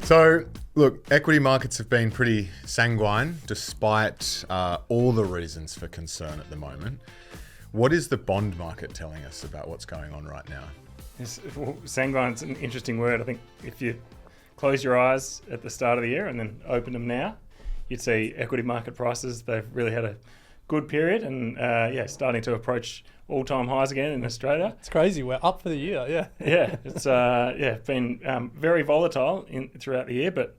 So, look, equity markets have been pretty sanguine despite all the reasons for concern at the moment. What is the bond market telling us about what's going on right now? Sanguine is an interesting word. I think if you close your eyes at the start of the year and then open them now, you'd see equity market prices, they've really had a good period and starting to approach all-time highs again in Australia. It's crazy. We're up for the year, yeah. Yeah, it's been very volatile throughout the year, but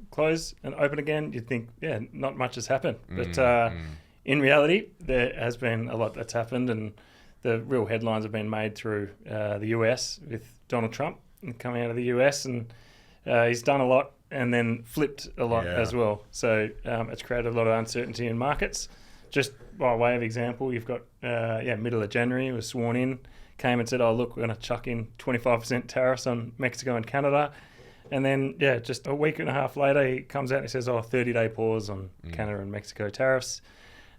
close and open again, you'd think, not much has happened. But in reality, there has been a lot that's happened, and the real headlines have been made through the US with Donald Trump coming out of the US, and he's done a lot and then flipped a lot as well. So it's created a lot of uncertainty in markets. Just by way of example, you've got, middle of January, was sworn in, came and said, oh, look, we're going to chuck in 25% tariffs on Mexico and Canada. And then, just a week and a half later, he comes out and he says, 30-day pause on Canada and Mexico tariffs.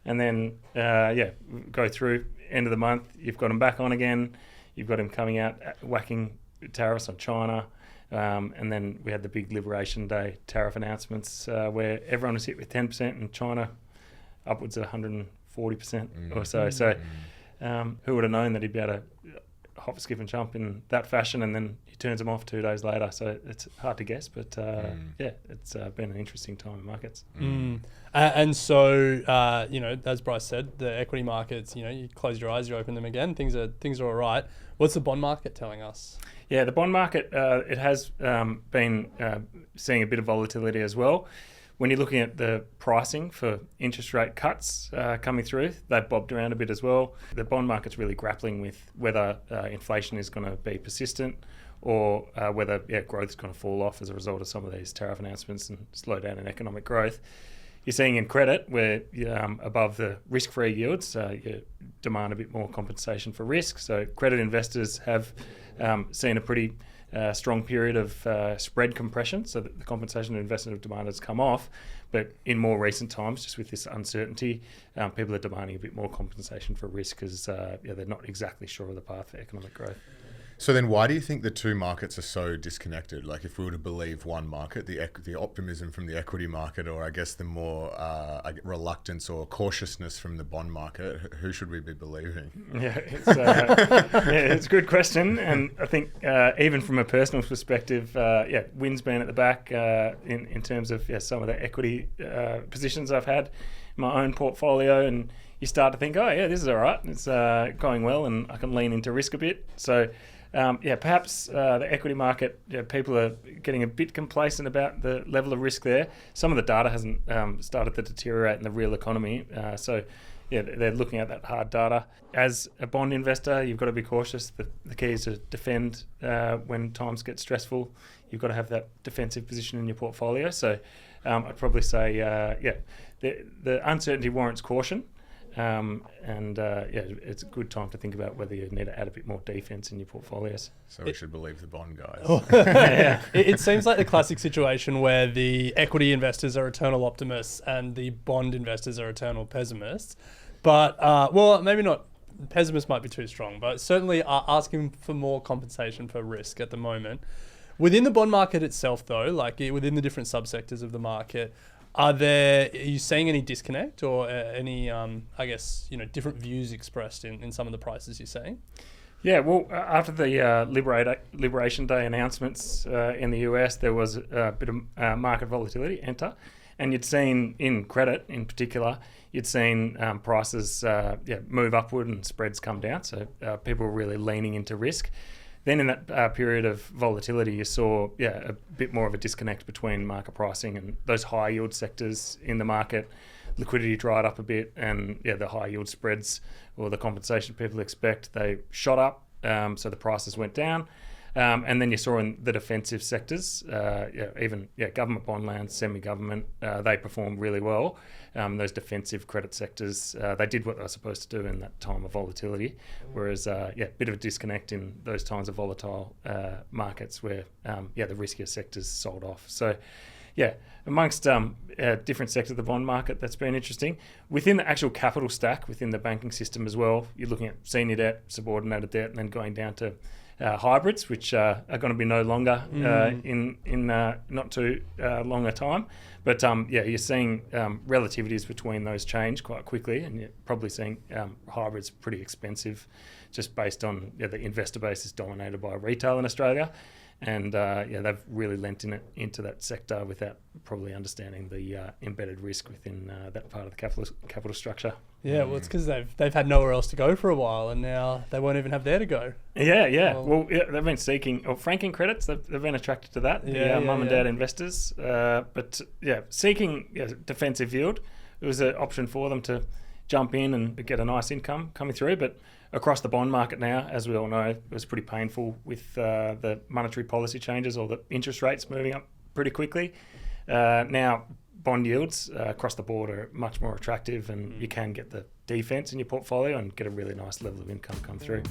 And then, go through end of the month, you've got him back on again. You've got him coming out, whacking tariffs on China. And then we had the big Liberation Day tariff announcements where everyone was hit with 10% and China upwards of 140% or so. So who would have known that he'd be able to hop, skip and jump in that fashion, and then he turns them off 2 days later. So it's hard to guess, but it's been an interesting time in markets. And so, as Bryce said, the equity markets, you close your eyes, you open them again, things are all right. What's the bond market telling us? Yeah, the bond market, it has been seeing a bit of volatility as well. When you're looking at the pricing for interest rate cuts coming through, they've bobbed around a bit as well. The bond market's really grappling with whether inflation is going to be persistent or whether growth is going to fall off as a result of some of these tariff announcements and slow down in economic growth. You're seeing in credit where above the risk-free yields, you demand a bit more compensation for risk. So credit investors have seen a pretty strong period of spread compression, so that the compensation of investment demand has come off. But in more recent times, just with this uncertainty, people are demanding a bit more compensation for risk because they're not exactly sure of the path for economic growth. So then why do you think the two markets are so disconnected? Like if we were to believe one market, the optimism from the equity market, or I guess the more reluctance or cautiousness from the bond market, who should we be believing? Yeah, it's a good question. And I think even from a personal perspective, wind's been at the back in terms of some of the equity positions I've had in my own portfolio, and you start to think, this is all right. It's going well and I can lean into risk a bit. So perhaps the equity market, people are getting a bit complacent about the level of risk there. Some of the data hasn't started to deteriorate in the real economy. They're looking at that hard data. As a bond investor, you've got to be cautious. The key is to defend when times get stressful. You've got to have that defensive position in your portfolio. So I'd probably say, the uncertainty warrants caution. It's a good time to think about whether you need to add a bit more defense in your portfolios. So we should believe the bond guys. It seems like the classic situation where the equity investors are eternal optimists and the bond investors are eternal pessimists. But, maybe not. Pessimists might be too strong, but certainly are asking for more compensation for risk at the moment. Within the bond market itself, though, like within the different subsectors of the market, are you seeing any disconnect or any, different views expressed in some of the prices you're seeing? Yeah, well, after the Liberation Day announcements in the US, there was a bit of market volatility enter. And you'd seen in credit in particular, you'd seen prices move upward and spreads come down. So people were really leaning into risk. Then in that period of volatility, you saw a bit more of a disconnect between market pricing and those high yield sectors in the market. Liquidity dried up a bit, and the high yield spreads or the compensation people expect, they shot up, so the prices went down. And then you saw in the defensive sectors, even government bond lands, semi-government, they performed really well. Those defensive credit sectors, they did what they were supposed to do in that time of volatility, whereas a bit of a disconnect in those times of volatile markets where the riskier sectors sold off. So amongst different sectors of the bond market, that's been interesting. Within the actual capital stack, within the banking system as well, you're looking at senior debt, subordinated debt, and then going down to hybrids, which are going to be no longer in not too long a time. But you're seeing relativities between those change quite quickly, and you're probably seeing hybrids pretty expensive, just based on the investor base is dominated by retail in Australia. And they've really lent into that sector without probably understanding the embedded risk within that part of the capital structure. Yeah, well, it's because they've had nowhere else to go for a while, and now they won't even have there to go. Well, they've been seeking franking credits. They've been attracted to that. Mum and dad investors, but seeking defensive yield. It was an option for them to jump in and get a nice income coming through, but across the bond market now, as we all know, it was pretty painful with the monetary policy changes or the interest rates moving up pretty quickly. Now, bond yields across the board are much more attractive, and you can get the defence in your portfolio and get a really nice level of income come through.